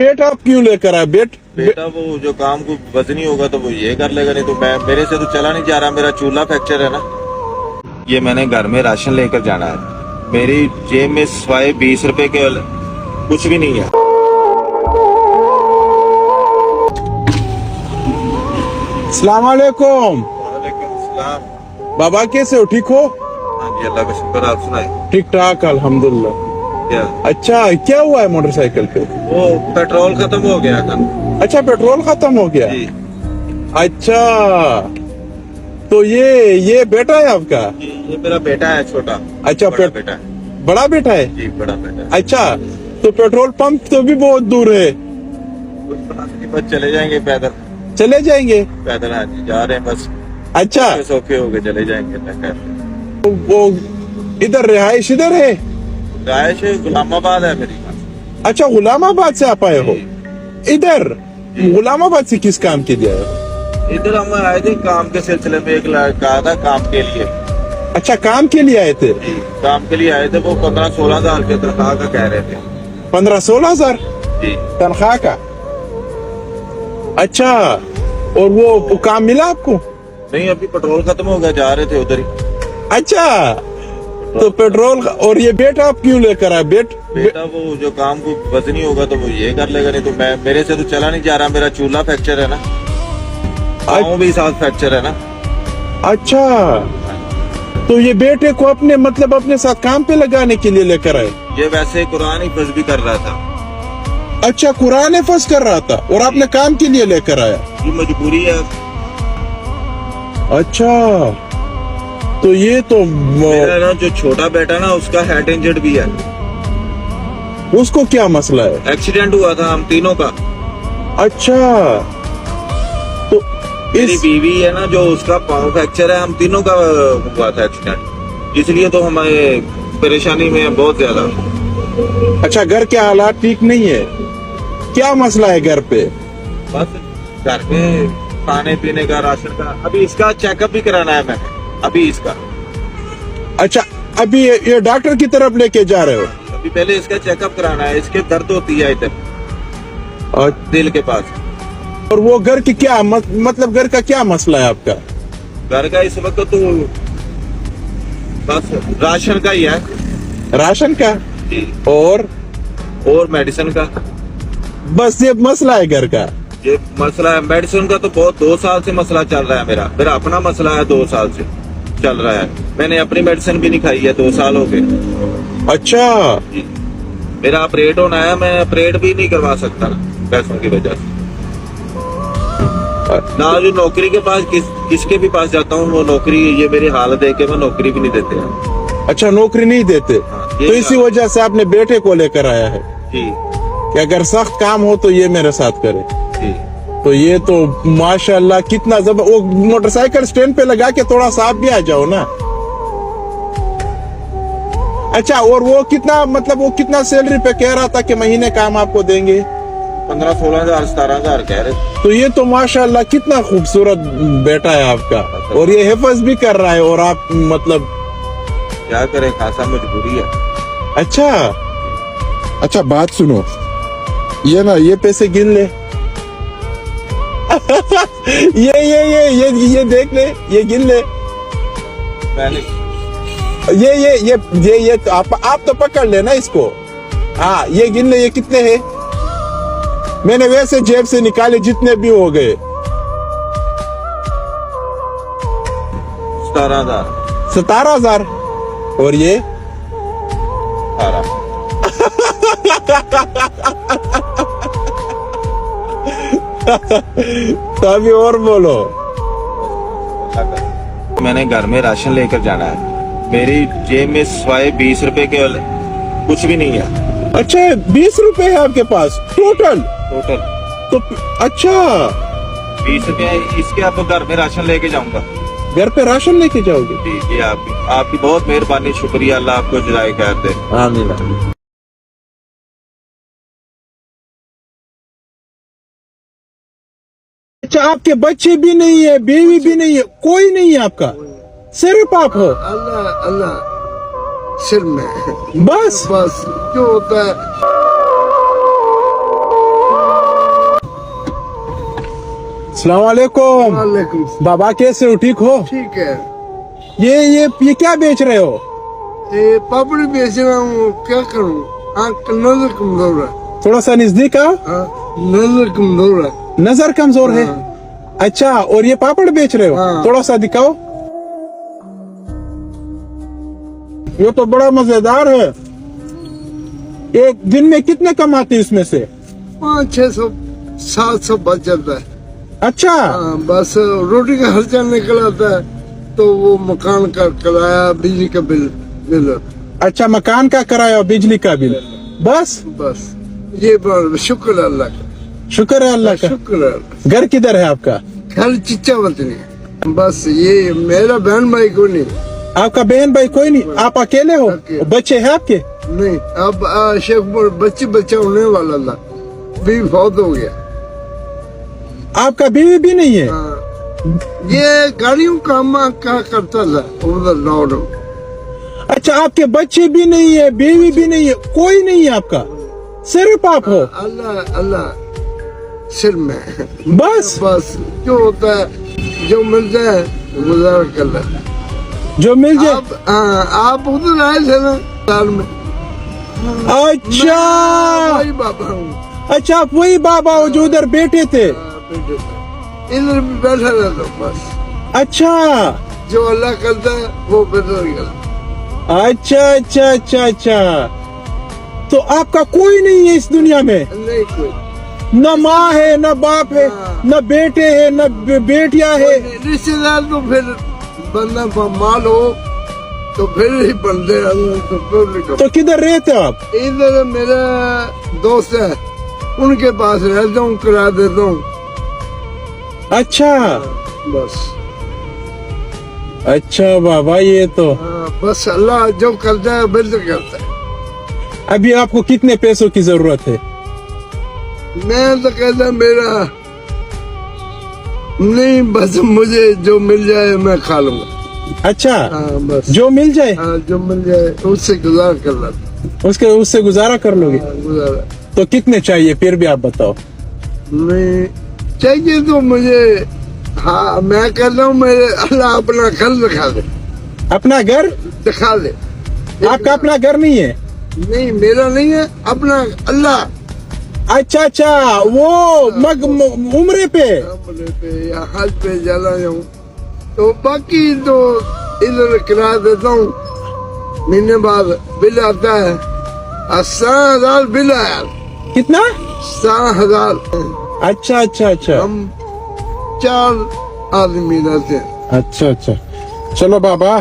बेट आप क्यों लेकर आए? बेटा वो जो काम को वजनी होगा तो वो ये कर लेगा, नहीं तो मैं मेरे से तो चला नहीं जा रहा, मेरा चूल्हा फ्रैक्चर है ना। ये मैंने घर में राशन लेकर जाना है, मेरी जेब में सिवाय 20 रुपए के कुछ भी नहीं है। अस्सलाम वालेकुम। वालेकुम सलाम। बाबा कैसे हो? ठीक हो? हाँ जी, अल्लाह का शुक्र, आप सुनाए। ठीक ठाक अल्हम्दुलिल्लाह। क्या? अच्छा, क्या हुआ है मोटरसाइकिल पे? वो पेट्रोल खत्म हो गया था। अच्छा, पेट्रोल खत्म हो गया। जी अच्छा, तो ये बेटा है आपका? ये मेरा बेटा है, छोटा। अच्छा, बड़ा बेटा है। बड़ा बेटा है? जी बड़ा बेटा है। अच्छा, तो पेट्रोल पंप तो भी बहुत दूर है। बस चले जाएंगे पैदल। चले जाएंगे पैदल? हाँ जी, जा रहे हैं बस। अच्छा, सौखे होके चले जाएंगे। वो इधर रिहाइश इधर है? रायश गुलामाबाद है मेरी। अच्छा, गुलामाबाद से आप आए हो इधर? गुलामाबाद से किस काम के लिए आए हो? इधर हम आए थे काम के सिलसिले में, एक लड़का था काम के लिए। अच्छा, काम के लिए आए थे? काम के लिए आए थे, वो 15-16 हजार के तनख्वाह का कह रहे थे। 15-16 हजार जी तनख्वाह का? अच्छा, और वो काम मिला आपको? नहीं, अभी पेट्रोल खत्म हो गया, जा रहे थे उधर ही। अच्छा, तो पेट्रोल और ये बेटा आप क्यों लेकर आए? बेटा वो जो काम को वजनी होगा तो वो ये कर लेगा, नहीं तो मैं मेरे से तो चला नहीं जा रहा, मेरा चूल्हा फ्रैक्चर है ना। पाँव भी साथ फ्रैक्चर है ना। अच्छा, तो ये बेटे को अपने मतलब अपने साथ काम पे लगाने के लिए लेकर आए? ये वैसे कुरान हिफ्ज भी कर रहा था। अच्छा, कुरान हिफ्ज कर रहा था और आपने काम के लिए लेकर आया? ये मजबूरी है। अच्छा, तो ये तो मेरा ना जो छोटा बेटा ना, उसका हेड इंजर्ड भी है। उसको क्या मसला है? एक्सीडेंट हुआ था हम तीनों का। अच्छा, तो मेरी बीवी है ना, जो उसका पाँव फ्रैक्चर है, हम तीनों का हुआ था एक्सीडेंट, इसलिए तो हमारे परेशानी में है बहुत ज्यादा। अच्छा, घर के हालात ठीक नहीं है? क्या मसला है घर पे? बस घर पे खाने पीने का, राशन का। अभी इसका चेकअप भी कराना है मैंने, अभी इसका। अच्छा, अभी ये डॉक्टर की तरफ लेके जा रहे हो? अभी पहले इसका चेकअप कराना है, इसके दर्द होती है इधर और दिल के पास। और वो घर की क्या मतलब घर का क्या मसला है आपका? घर का इस वक्त तो बस राशन का ही है। राशन का जी, और मेडिसिन का। बस ये मसला है घर का? ये मसला है मेडिसिन का, तो बहुत 2 साल से मसला चल रहा है। मेरा अपना मसला है, 2 साल से चल रहा है। मैंने अपनी मेडिसिन भी नहीं खाई है, 2 साल हो गए। अच्छा, जी, मेरा ऑपरेट होना है, मैं ऑपरेट भी नहीं करवा सकता पैसों की वजह से। ना जो नौकरी के पास किसके भी पास जाता हूँ, वो नौकरी, ये मेरी हालत देख के मैं नौकरी भी नहीं देते हैं। अच्छा, नौकरी नहीं देते? तो इसी वजह से आपने बेटे को लेकर आया है जी, कि अगर सख्त काम हो तो ये मेरे साथ करे। जी। तो ये तो माशाल्लाह कितना वो मोटरसाइकिल स्टैंड पे लगा के थोड़ा सा आप भी आ जाओ ना। अच्छा, और वो कितना मतलब वो कितना सैलरी पे कह रहा था कि महीने काम आपको देंगे? 15-16 हजार 17 हजार कह रहे। तो ये तो माशाल्लाह कितना खूबसूरत बेटा है आपका, और ये हिफज भी कर रहा है, और आप मतलब क्या करें, खासा मजबूरी है। अच्छा, बात सुनो, ये ना ये पैसे गिन ले। ये देख ले, ये गिन ले। मैंने ये तो आप तो पकड़ लेना इसको। हाँ, ये गिन ले, ये कितने हैं? मैंने वैसे जेब से निकाले जितने भी हो गए। 17,000। 17,000। और ये 18। तो अभी और बोलो। मैंने घर में राशन लेकर जाना है, मेरी जेब में सिवाय 20 रुपए के कुछ भी नहीं है। अच्छा, 20 रुपए है आपके पास टोटल? तो अच्छा, 20 रुपए इसके आप घर में राशन लेके जाऊंगा। घर पे राशन लेके जाओगे? जी जी, आपकी बहुत मेहरबानी, शुक्रिया, अल्लाह आपको जज़ाए खैर दे। आमीन। अच्छा, आपके बच्चे भी नहीं है, बीवी भी नहीं है, कोई नहीं है आपका, सिर्फ आप हो? अल्लाह सिर में बस जो होता है। अस्सलाम वालेकुम। वालेकुम। बाबा कैसे हो, ठीक हो? ठीक है। ये क्या बेच रहे हो? ये पापड़ी बेच रहा हूँ, क्या करूँ? नजर कमजोर है। थोड़ा सा नजदीक आओ। नजर कमजोर है। नजर कमजोर है। अच्छा, और ये पापड़ बेच रहे हो? हाँ। थोड़ा सा दिखाओ। ये तो बड़ा मजेदार है। एक दिन में कितने कमाते हैं इसमें से? 500-600 700 बच जाता है। अच्छा। बस रोटी का खर्चा निकल आता है, तो वो मकान का किराया, बिजली का बिल। अच्छा, मकान का किराया, बिजली का बिल, बस ये शुक्र अल्लाह का। शुक्र है अल्लाह का। शुक्र है। घर किधर है आपका? घर चिच्चा वतनी। बस ये मेरा बहन भाई को नहीं। आपका बहन भाई कोई नहीं? आप अकेले हो? अकेले। बच्चे हैं आपके? नहीं, अब शेखपुर बच्चा होने वाला था, भी बहुत हो गया। आपका बीवी भी नहीं है? ये गाड़ियों का करता था उधर लॉर्ड। अच्छा, आपके बच्चे भी नहीं है, बीवी भी नहीं है, कोई नहीं है आपका, सिर्फ आप हो? अल्लाह सिर में। बस जो होता है, जो मिल जाए गुजारा कर ले। जो मिल जाए। आप उधर आए थे ना साल में? अच्छा, वही बाबा हूँ। अच्छा, आप वही बाबा हो जो उधर बैठे थे? इधर भी बैठा रहता हूँ बस। अच्छा, जो अल्लाह करता है वो बेहतर करता है। अच्छा। तो आपका कोई नहीं है इस दुनिया में? नहीं कोई। न माँ है, न बाप है, न बेटे है, न बेटियां है। रिश्तेदार तो फिर बंदा माल हो तो फिर ही बनते हैं। तो किधर रहते हो आप? इधर मेरा दोस्त है, उनके पास रहता हूँ, किराया देता हूँ। अच्छा। बस। अच्छा बाबा, ये तो बस अल्लाह जो करता है बेहतर करता है। अभी आपको कितने पैसों की जरूरत है? मैं तो कहता मेरा नहीं, बस मुझे जो मिल जाए मैं खा लूंगा। अच्छा। बस जो मिल जाए। जो मिल जाए उससे गुजारा कर लेता। उससे गुजारा कर लोगे? गुजारा। तो कितने चाहिए फिर भी आप बताओ? नहीं चाहिए तो मुझे, मैं कहता हूँ मेरे अल्लाह अपना घर दिखा दे। अपना घर दिखा दे। आपका अपना घर नहीं है? नहीं, मेरा नहीं है, अपना अल्लाह। अच्छा, वो उम्रे पे या हज पे जाना जाऊँ, तो बाकी तो इधर किराया देता हूँ। महीने बाद बिल आता है, 7,000 बिल आया। कितना? 7,000। अच्छा। हम 4 आदमी रहते हैं। अच्छा, चलो बाबा,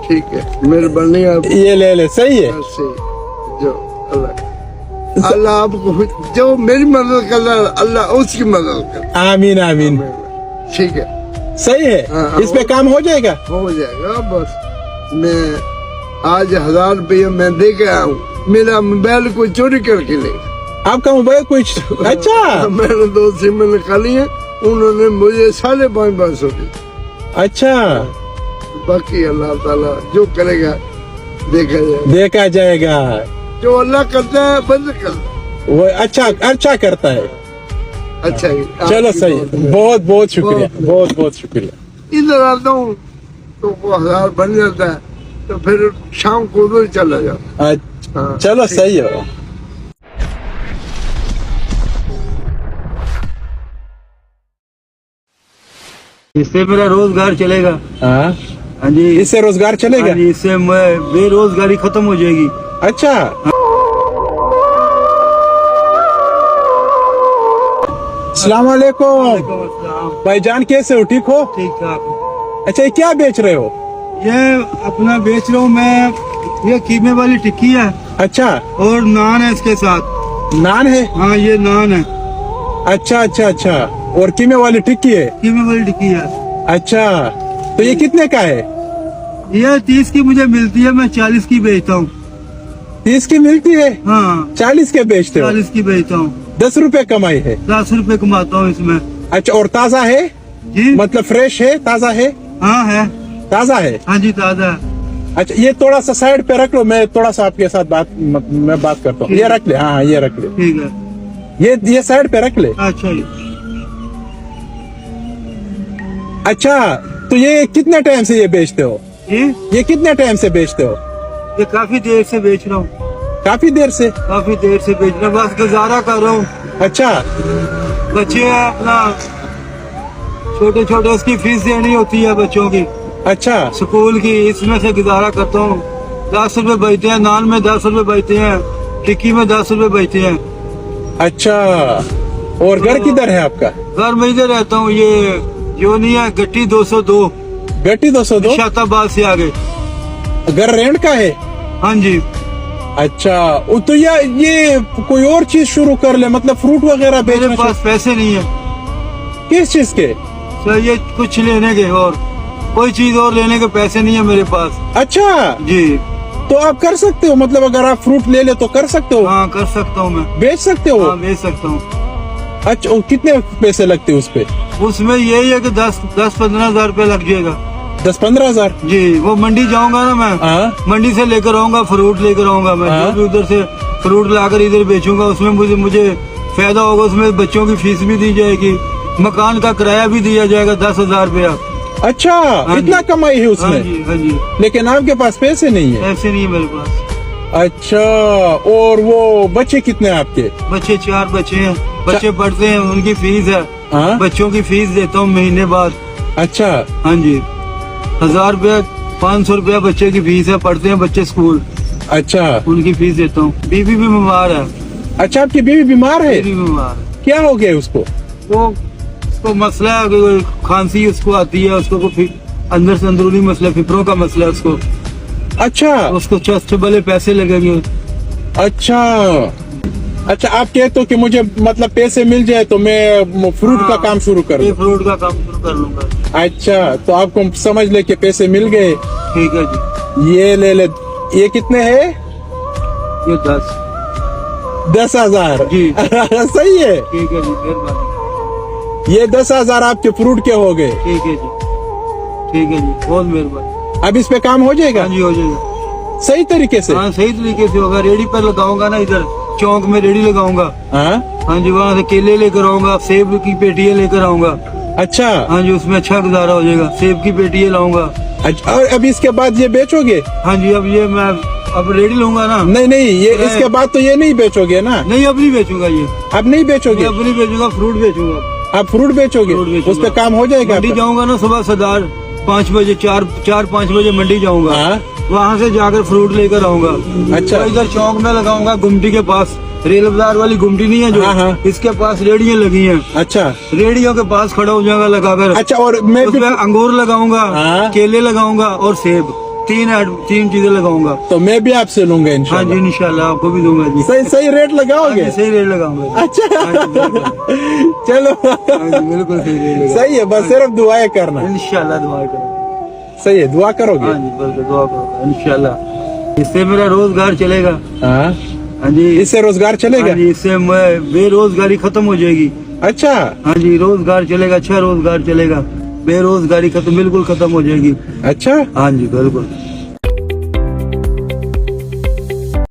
ठीक है, मेहरबानी। आप ये ले, सही है। जो अल्लाह आपको जो मेरी मदद कर रहा है, अल्लाह उसकी मदद कर। आमीन। ठीक है, सही है। इस पे काम हो जाएगा? हो जाएगा। बस मैं आज 1,000 रुपये मैं दे के आया हूँ, मेरा मोबाइल को चोरी करके ले। आपका मोबाइल कुछ? अच्छा। मैंने 2 सिम निकाली है, उन्होंने मुझे 550 दी। अच्छा। बाकी अल्लाह ताला जो करेगा देखा जाएगा। जो अल्लाह करता है बंद करता है। वो अच्छा करता है। अच्छा ही। चलो सही, बहुत शुक्रिया। इधर आता हूँ तो वो 1,000 बन जाता है, तो फिर शाम को उधर चला जाओ। चलो सही है। इससे मेरा रोजगार चलेगा। हाँ जी, इससे रोजगार चलेगा? हाँ जी, इससे बेरोजगारी खत्म हो जाएगी। अच्छा। अस्सलाम वालेकुम भाईजान, कैसे हो, ठीक हो? ठीक ठाक। अच्छा, ये क्या बेच रहे हो? ये अपना बेच रहा हूँ मैं, ये कीमे वाली टिक्की है। अच्छा। और नान है इसके साथ। नान है? हाँ, ये नान है। अच्छा। और कीमे वाली टिक्की है? कीमे वाली टिक्की है। अच्छा, तो ये कितने का है? ये 30 की मुझे मिलती है, मैं 40 की बेचता हूँ। 30 की मिलती है? हाँ, 40 के बेचते हो? 40 की बेचता हूँ। 10 रुपए कमाई है? 10 रुपए कमाता हूँ इसमें। अच्छा, और ताजा है? जी, मतलब फ्रेश है, ताजा है? हाँ है, ताजा है। हाँ जी, ताजा है। अच्छा, ये थोड़ा सा साइड पे रख लो, मैं थोड़ा सा आपके साथ मैं बात करता हूँ। ये रख ले। हाँ, ये रख ले। ठीक है, ये साइड पे रख ले। अच्छा जी। अच्छा, तो ये कितने टाइम से ये बेचते हो? ये कितने टाइम से बेचते हो? ये काफी देर से बेच रहा हूँ, काफी देर से। काफी देर से बेच रहा हूँ, बस गुजारा कर रहा हूँ। अच्छा, बच्चे हैं अपना, छोटे छोटे उसकी फीस देनी होती है बच्चों की, अच्छा, स्कूल की, इसमें से गुजारा करता हूँ। 10 रुपए बचते हैं, नान में 10 रुपए बचते हैं, टिक्की में 10 रुपए बचते हैं। अच्छा। और घर किधर है आपका? घर में इधर रहता हूँ, ये जो नहीं है गट्टी 202, बेटी 202। शाताबाद से आगे। घर रेंट का है? हाँ जी। अच्छा, तो ये कोई और चीज शुरू कर ले, मतलब फ्रूट वगैरह मेरे बेचना। पास पैसे नहीं है किस चीज के? सर, ये कुछ लेने के और कोई चीज और लेने के पैसे नहीं है मेरे पास। अच्छा, जी तो आप कर सकते हो, मतलब अगर आप फ्रूट ले ले तो कर सकते हो, हाँ, कर सकता हूँ मैं, बेच सकते हो। हाँ बेच सकता हूँ। अच्छा, और कितने पैसे लगते हैं उस पे? उसमें यही है कि 10-15 हजार रुपये लग जाएगा। 10-15 हजार? जी, वो मंडी जाऊंगा ना मैं, हाँ, मंडी से लेकर आऊंगा, फ्रूट लेकर आऊंगा मैं, हाँ। जो भी उधर से फ्रूट लाकर इधर बेचूंगा, उसमें मुझे फायदा होगा, उसमें बच्चों की फीस भी दी जाएगी, मकान का किराया भी दिया जाएगा 10,000 रुपया। अच्छा, हाँ इतना जी। कमाई है हाँ उसमें? जी, हाँ जी। लेकिन आपके पास पैसे नहीं है। ऐसे नहीं है मेरे पास। अच्छा, और वो बच्चे कितने हैं आपके? बच्चे 4 बच्चे हैं, बच्चे पढ़ते हैं, उनकी फीस है, हाँ? बच्चों की फीस देता हूँ महीने बाद। अच्छा, हाँ जी, 1000 रुपया, 500 रुपया बच्चे की फीस है, पढ़ते हैं बच्चे स्कूल, अच्छा, उनकी फीस देता हूँ। बीवी भी बीमार है, अच्छा, आपकी बीवी बीमार है? बीवी बीमार है। क्या हो गया उसको? वो उसको मसला है कि खांसी उसको आती है, उसको अंदर से अंदरूनी मसला, फिपरों का मसला है उसको। अच्छा, उसको चस्ट वाले पैसे लगेंगे। अच्छा, अच्छा, आप कहते हो कि मुझे मतलब पैसे मिल जाए तो मैं फ्रूट का काम शुरू कर ये लूं। फ्रूट का काम शुरू कर लूंगा। अच्छा, तो आपको समझ ले कि पैसे मिल गए। ठीक है जी। ये ले ले, ये कितने है? ये 10। 10,000 जी। सही है। ठीक है जी, मेहरबानी। ये 10,000 आपके फ्रूट के हो गए। ठीक है जी, ठीक है जी, बहुत मेहरबानी। अब इस पे काम हो जाएगा हाँ जी, हो जाएगा। सही तरीके से? हाँ, सही तरीके से होगा। रेडी पर लगाऊंगा ना, इधर चौक में रेडी लगाऊंगा। हाँ, हाँ जी, वहाँ से केले लेकर आऊंगा, सेब की पेटियां लेकर आऊंगा। अच्छा, हाँ जी, उसमें अच्छा गुजारा हो जाएगा। सेब की पेटियां लाऊंगा। अच्छा, और अब इसके बाद ये बेचोगे? हाँ जी, अब ये मैं अब रेडी लूंगा ना। नहीं नहीं, ये नहीं। इसके बाद तो ये नहीं बेचोगे ना? नहीं, अब नहीं बेचूंगा ये, अब नहीं बेचोगे? अब नहीं बेचूंगा, फ्रूट बेचूंगा। आप फ्रूट बेचोगे? फ्रूट बेचूंगा। उस पे काम हो जाएगा मंडी आपका? जाऊंगा ना सुबह सदार 5 बजे, 4-5 बजे मंडी जाऊंगा। हाँ, वहाँ से जाकर फ्रूट लेकर आऊंगा। अच्छा। तो इधर चौक में लगाऊंगा, गुमटी के पास, रेल बाजार वाली गुमटी नहीं है जो, हाँ, हाँ। इसके पास रेडियां लगी हैं। अच्छा, रेडियो के पास खड़ा हो जाऊंगा लगाकर। अच्छा, और मैं भी उसमें अंगूर लगाऊंगा, हाँ। केले लगाऊंगा और सेब, तीन चीजें लगाऊंगा। तो मैं भी आपसे लूंगा हाँ जी, इंशाल्लाह। इंशाल्लाह आपको भी दूंगा जी। सही सही रेट हाँ लगाओगे? जी, सही रेट लगाऊंगा। अच्छा, हाँ जी, बिल्कुल। चलो, हाँ जी, बिल्कुल सही रेट लगाऊंगा। सही है, बस सिर्फ दुआएं करना। इंशाल्लाह दुआ करो। सही है, दुआ करोगे? हाँ जी, बिल्कुल दुआ करो इंशाल्लाह। इससे मेरा रोजगार चलेगा। हाँ, हाँ जी, इससे रोजगार चलेगा? हाँ जी, इससे बेरोजगारी खत्म हो जाएगी। अच्छा, हाँ जी, रोजगार चलेगा, अच्छा रोजगार चलेगा, बेरोजगारी खत्म, बिल्कुल खत्म हो जाएगी। अच्छा, हाँ जी, बिल्कुल।